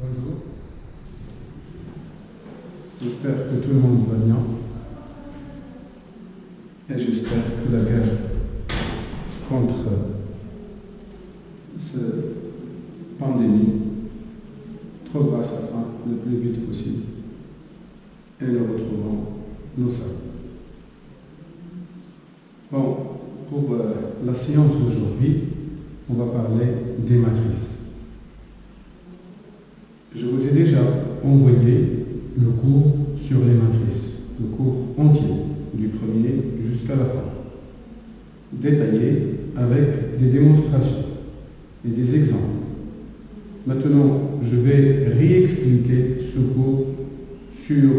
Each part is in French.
Bonjour. J'espère que tout le monde va bien. Et j'espère que la guerre contre cette pandémie trouvera sa fin le plus vite possible. Et nous retrouverons nos sables. Bon, pour la séance d'aujourd'hui, on va parler des matrices. Je vous ai déjà envoyé le cours sur les matrices, le cours entier, du premier jusqu'à la fin, détaillé avec des démonstrations et des exemples. Maintenant, je vais réexpliquer ce cours sur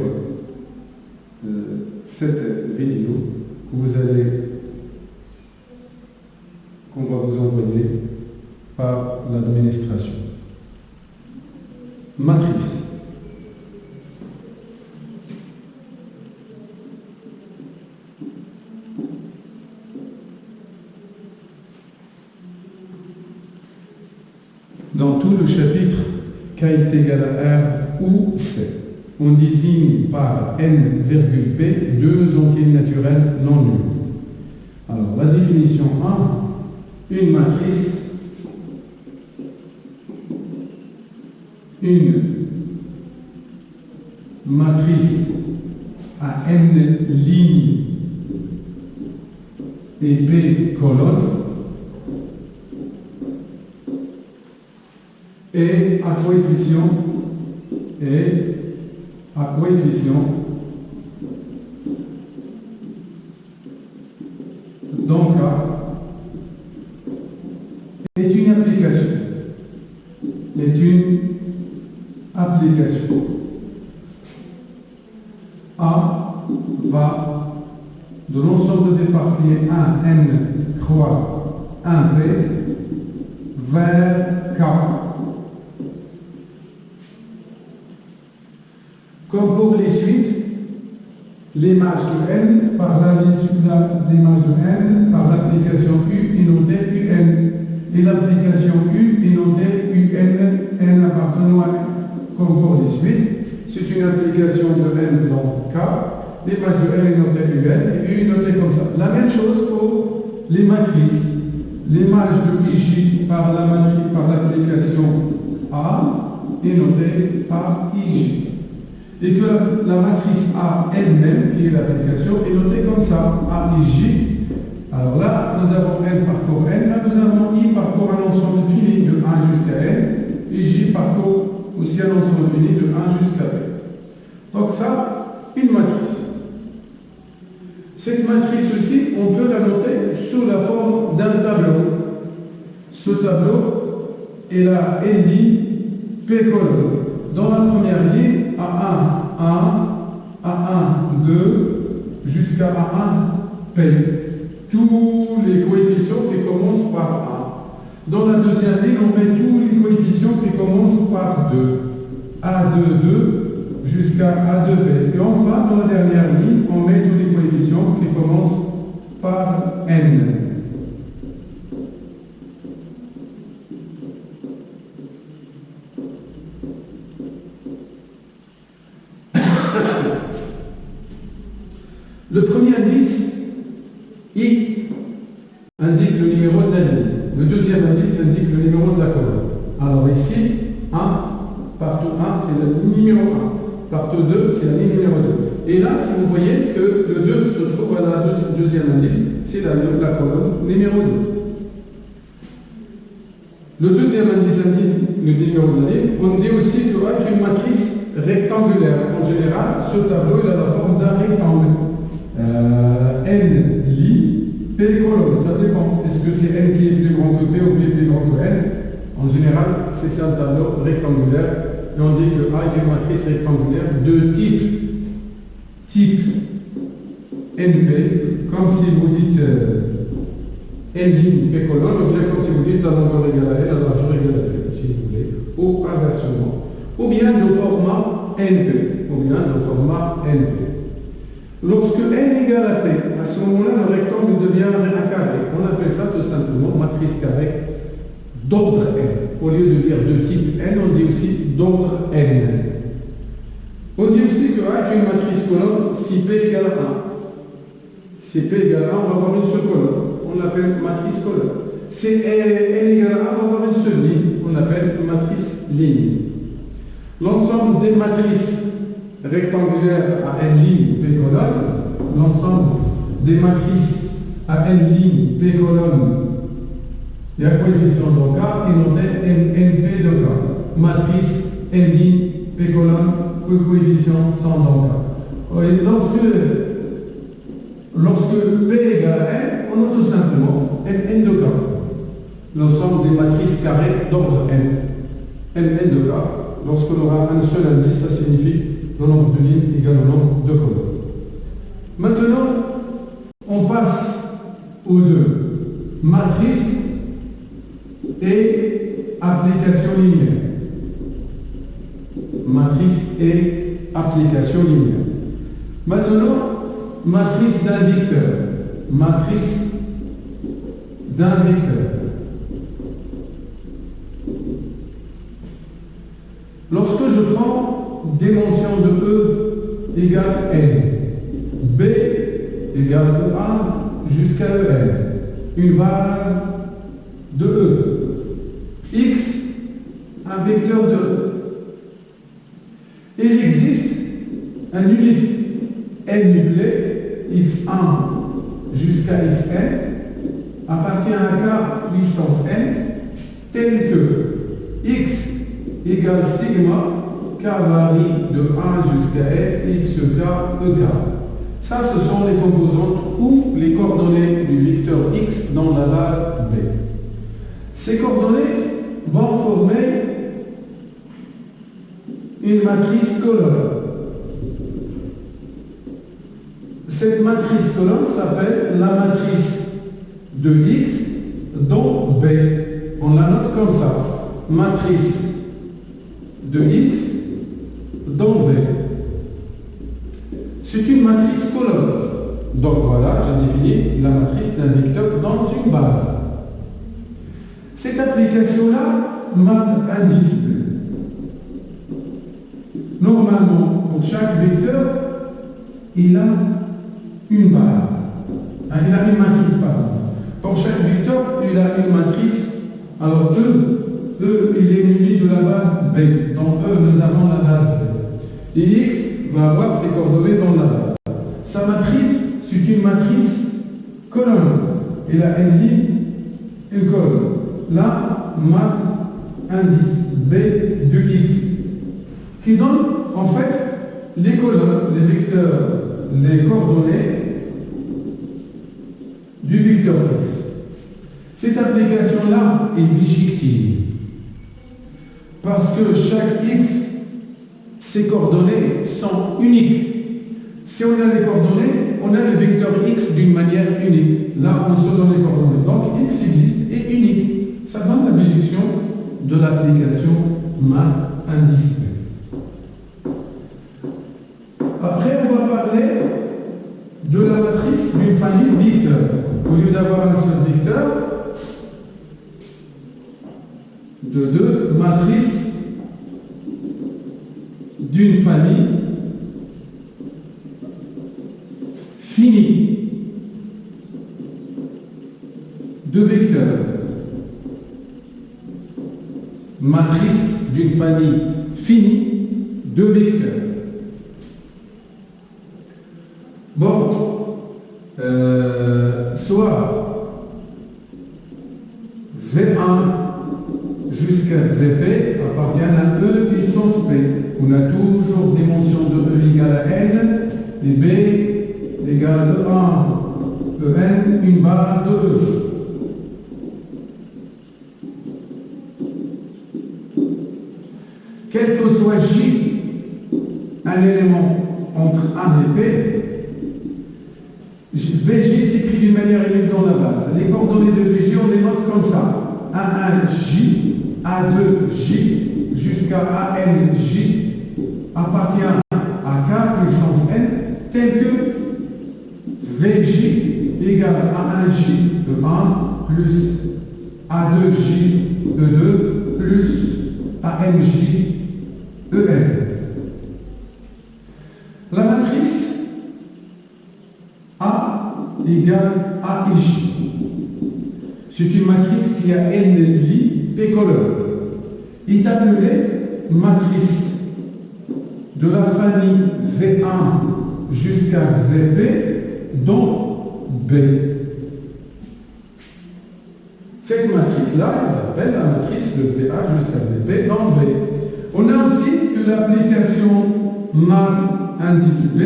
cette vidéo qu'on va vous envoyer par l'administration. Matrice. Dans tout le chapitre K est égal à R ou C, on désigne par N, P deux entiers naturels non nuls. Alors, la définition 1, une matrice à N lignes et P colonnes et à coefficient donc est une application. A va de l'ensemble des parties 1 N croix 1 P vers K. Comme pour les suites, l'image de N par l'image de N par l'application U est notée UN et l'application U est notée UN N appartenant à N. Comme pour les suites, c'est une application de N dans K, l'image de N est notée UN et U est notée comme ça. La même chose pour les matrices. L'image de IJ par l'application A est notée par IJ. Et que la matrice A elle-même, qui est l'application, est notée comme ça, AIJ. Alors là, nous avons N parcours N, là nous avons I parcours un ensemble fini de 1 jusqu'à N, et J parcours aussi un ensemble fini de 1 jusqu'à N. Donc ça, une matrice. Cette matrice aussi, on peut la noter sous la forme d'un tableau. Ce tableau est la LD P colonne. Dans la première ligne, A1, 1, A1, 2, jusqu'à A1, P. Tous les coefficients qui commencent par 1. Dans la deuxième ligne, on met tous les coefficients qui commencent par 2. A2, 2, jusqu'à A2P. Et enfin, dans la dernière ligne, on met tous les coefficients qui commencent par N. Le premier indice, I, indique le numéro de la ligne. Le deuxième indice indique le numéro de la colonne. Alors ici, 1, partout 1, c'est le numéro 1. Partout 2, c'est la ligne numéro 2. Et là, si vous voyez que le 2 se trouve à la deuxième indice, c'est la colonne numéro 2. Le deuxième indice indique le numéro de la ligne. On dit aussi qu'il y a une matrice rectangulaire. En général, ce tableau il a la forme d'un rectangle. N lit, P colonne, ça dépend. Est-ce que c'est N qui est plus grand que P ou P plus grand que N? En général, c'est un tableau rectangulaire et on dit que A est une matrice rectangulaire de type NP, comme si vous dites N ligne P colonne, ou bien comme si vous dites la longueur égale à N, la largeur égale à P, si vous voulez, ou inversement. Ou bien le format NP, Lorsque N égale à P, à ce moment-là, le rectangle devient un carré. On appelle ça tout simplement matrice carrée d'ordre N. Au lieu de dire de type N, on dit dit aussi d'ordre n. On dit aussi que A est une matrice colonne si P égale 1. Si P égale 1, on va avoir une seule colonne. On l'appelle matrice colonne. Si N égale 1, on va avoir une seule ligne. On l'appelle matrice ligne. L'ensemble des matrices rectangulaires à n lignes P colonne, l'ensemble des matrices à n lignes P colonne et à coefficient donc A est noté NP de K. Matrice n ligne P colonne, coefficient sans donc A. Et lorsque P égale n, on a tout simplement N de K. L'ensemble des matrices carrées d'ordre n. N de K. Lorsqu'on aura un seul indice, ça signifie le nombre de lignes égale au nombre de colonnes. Maintenant, on passe aux deux. Matrice et application linéaire. Matrice et application linéaire. Maintenant, matrice d'un vecteur. Matrice d'un vecteur. Lorsque je prends dimension de E égale n, B égale A jusqu'à En, une base de E, X, un vecteur de E. Il existe un unique n nuclé, x1 jusqu'à xn, appartient à k puissance n, tel que x égale sigma, k varie de 1 jusqu'à n, xk, ek. Ça, ce sont les composantes ou les coordonnées du vecteur x dans la base B. Ces coordonnées vont former une matrice colonne. Cette matrice colonne s'appelle la matrice de x dans B. On la note comme ça. Matrice de x dans B. C'est une matrice colonne. Donc voilà, j'ai défini la matrice d'un vecteur dans une base. Cette application-là, math indice B. Normalement, pour chaque vecteur, il a une base. Il a une matrice, pardon. Pour chaque vecteur, il a une matrice. Alors E, il est muni de la base B. Dans E, nous avons la base B. Et X va avoir ses coordonnées dans la base. Sa matrice, c'est une matrice colonne. Il a une ligne, une colonne. Là, math indice B de X, qui donne en fait les colonnes, les vecteurs, les coordonnées du vecteur X. Cette application-là est bijective. Parce que chaque X, ses coordonnées sont uniques. Si on a les coordonnées, on a le vecteur X d'une manière unique. Là, on se donne les coordonnées. Donc, X existe et unique. Ça donne la bijection de l'application math indice B. Après, on va parler de la matrice d'une famille de vecteurs. Au lieu d'avoir un seul vecteur, de deux matrices d'une famille finie de vecteurs. Matrice d'une famille finie de vecteurs. Bon, soit V1 jusqu'à Vp appartient à E puissance P. On a toujours dimension de E égale à N et B égale à 1. En, une base de E. Quel que soit J, un élément entre A et P, VJ s'écrit d'une manière élevée dans la base. Les coordonnées de VJ, on les note comme ça. A1J, A2J, jusqu'à ANJ appartient à K puissance N, tel que VJ égale A1J de 1 plus A2J de 2 plus A-N-J-E-N. La matrice A égale A et J. C'est une matrice qui a N lits P colonnes. Il est appelé matrice de la famille V1 jusqu'à VP, dont B. Cette matrice-là, elle s'appelle la matrice de VA jusqu'à VP dans B. On a aussi l'application MAD indice B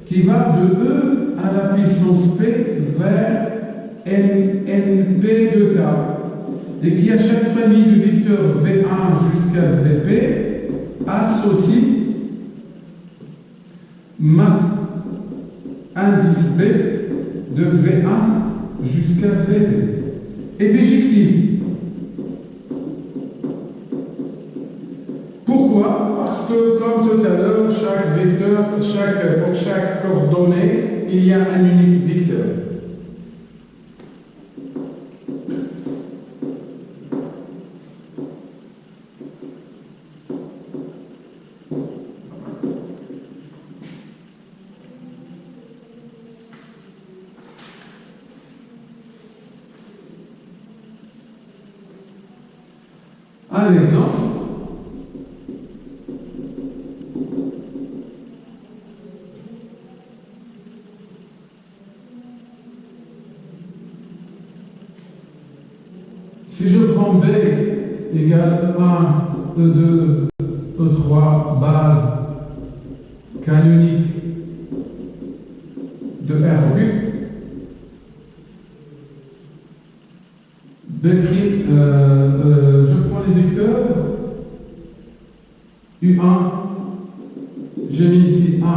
qui va de E à la puissance P vers NP de K et qui à chaque famille de vecteurs V1 jusqu'à VP associe MAD indice B de V1 jusqu'à VP. Et bijective. Pourquoi? Parce que, comme tout à l'heure, chaque vecteur, pour chaque coordonnée, il y a un unique vecteur. Un exemple. Si je prends B égale 1, E2, E3, base canonique de R cube, B', je prends les vecteurs, U1, j'ai mis ici 1, 1,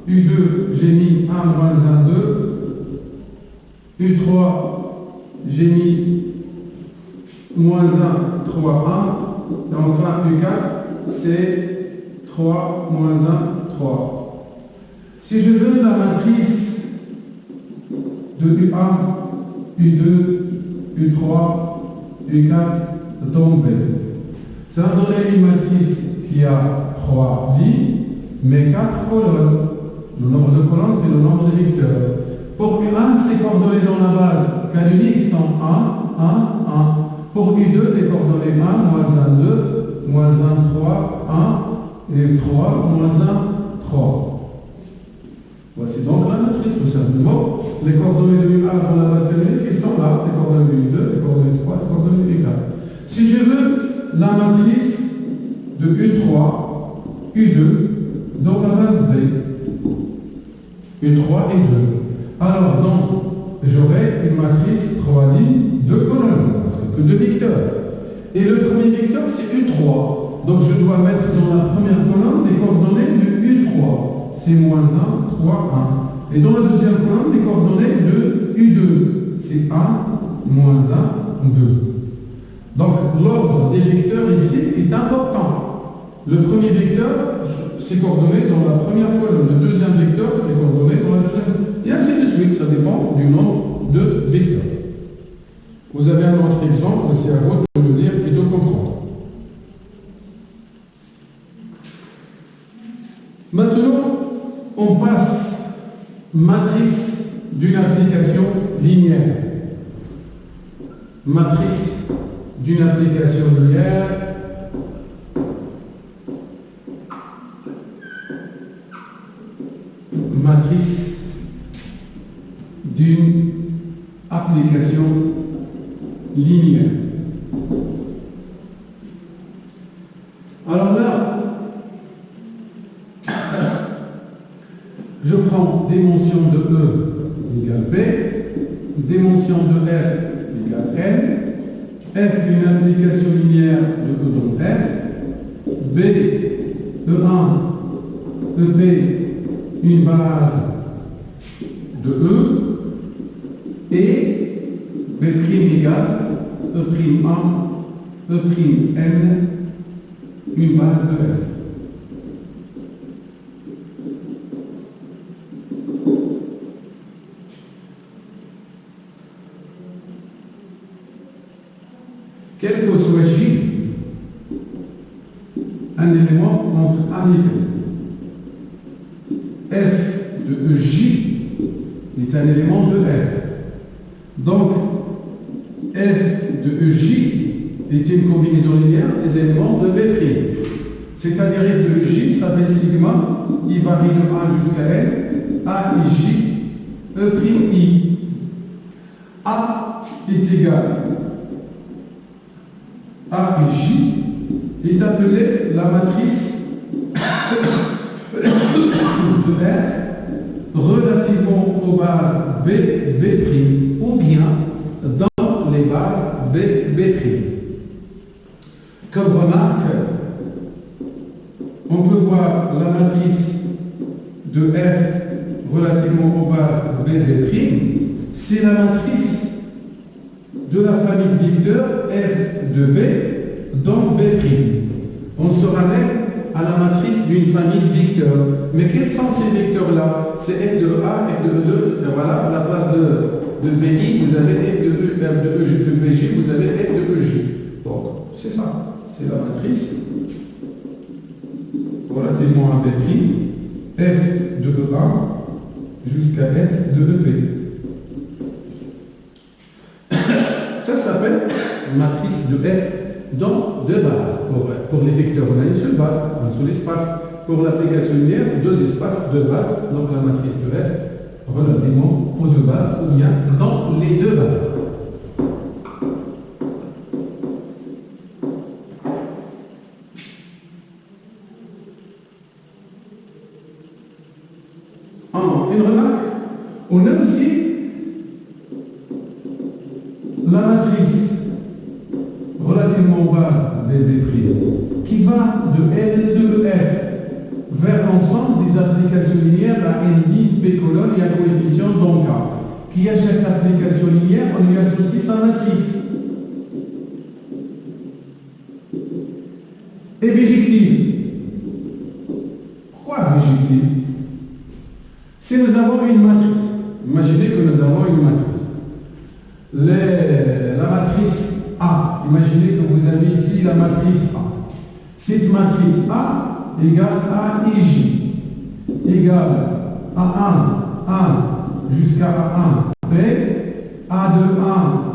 1, U2, j'ai mis 1, moins 1, 2, U3, j'ai mis moins 1, 3, 1, et enfin U4, c'est 3, moins 1, 3. Si je donne la matrice de U1, U2, U3, U4 dans B, ça va donner une matrice qui a 3 lignes, mais 4 colonnes. Le nombre de colonnes, c'est le nombre de vecteurs. Pour U1, ces coordonnées dans la base canonique sont 1, 1, 1. Pour U2, les coordonnées 1, moins 1, 2, moins 1, 3, 1, et 3, moins 1, 3. Voici donc la matrice, tout simplement. Les coordonnées de U1 dans la base canonique, ils sont là. Les coordonnées de U2, les coordonnées de 3, les coordonnées de U4. Si je veux la matrice de U3, U2, dans la base B, U3 et 2. Alors, donc, j'aurai une matrice 3 lignes, 2 colonnes, parce que 2 vecteurs. Et le premier vecteur, c'est U3. Donc, je dois mettre dans la première colonne les coordonnées de U3. C'est moins 1, 3, 1. Et dans la deuxième colonne, les coordonnées de U2. C'est 1, moins 1, 2. Donc, l'ordre des vecteurs ici est important. Le premier vecteur, c'est coordonné dans la première colonne. Le deuxième vecteur, c'est coordonné dans la deuxième. Et ainsi de suite, ça dépend du nombre de vecteurs. Vous avez un autre exemple, c'est à vous de le lire et de comprendre. Maintenant, on passe matrice d'une application linéaire. Matrice d'une application linéaire. Matrice d'une application linéaire. Alors là, je prends dimension de E égale P, dimension de F égale N, F une application linéaire de E dans F, B, E1, EP, une base de E, et B' égale E'1, E'N, une base de F. Quel que soit J, un élément entre A et B. F de EJ est un élément de R. Donc, F de EJ est une combinaison linéaire des éléments de B'. C'est-à-dire F de EJ, ça fait sigma, I varie de A jusqu'à N, A et J, E', A est égal A et J est appelée la matrice de R relativement aux bases B, B', ou bien dans les bases B, B'. Comme remarque, on peut voir la matrice de F relativement aux bases B, B', c'est la matrice de la famille de vecteurs F de B dans B'. On se ramène à la matrice d'une famille de vecteurs. Mais quels sont ces vecteurs-là? C'est F de A, F de E2, et voilà, à la place de VI, vous avez F de E, F de EJ, de VJ, vous avez F de EJ. Donc, c'est ça. C'est la matrice relativement à B', F de EA jusqu'à F de EP. Ça s'appelle matrice de F dans deux bases. Pour les vecteurs, on a une seule base, un seul espace. Pour l'application linéaire, deux espaces, deux bases. Donc la matrice de F relativement aux deux bases, ou bien dans les deux bases. Une remarque, on a aussi la matrice relativement aux bases B' qui va de L de F vers l'ensemble des applications linéaires à N B colonne et à coefficient dans K, qui à chaque application linéaire, on lui associe sa matrice. Et bijective. Pourquoi bijective? Si nous avons une matrice, imaginez que nous avons une matrice. La matrice A, imaginez que vous avez ici la matrice A. Cette matrice A égale A et J, égale A1 jusqu'à A1 B, A de 1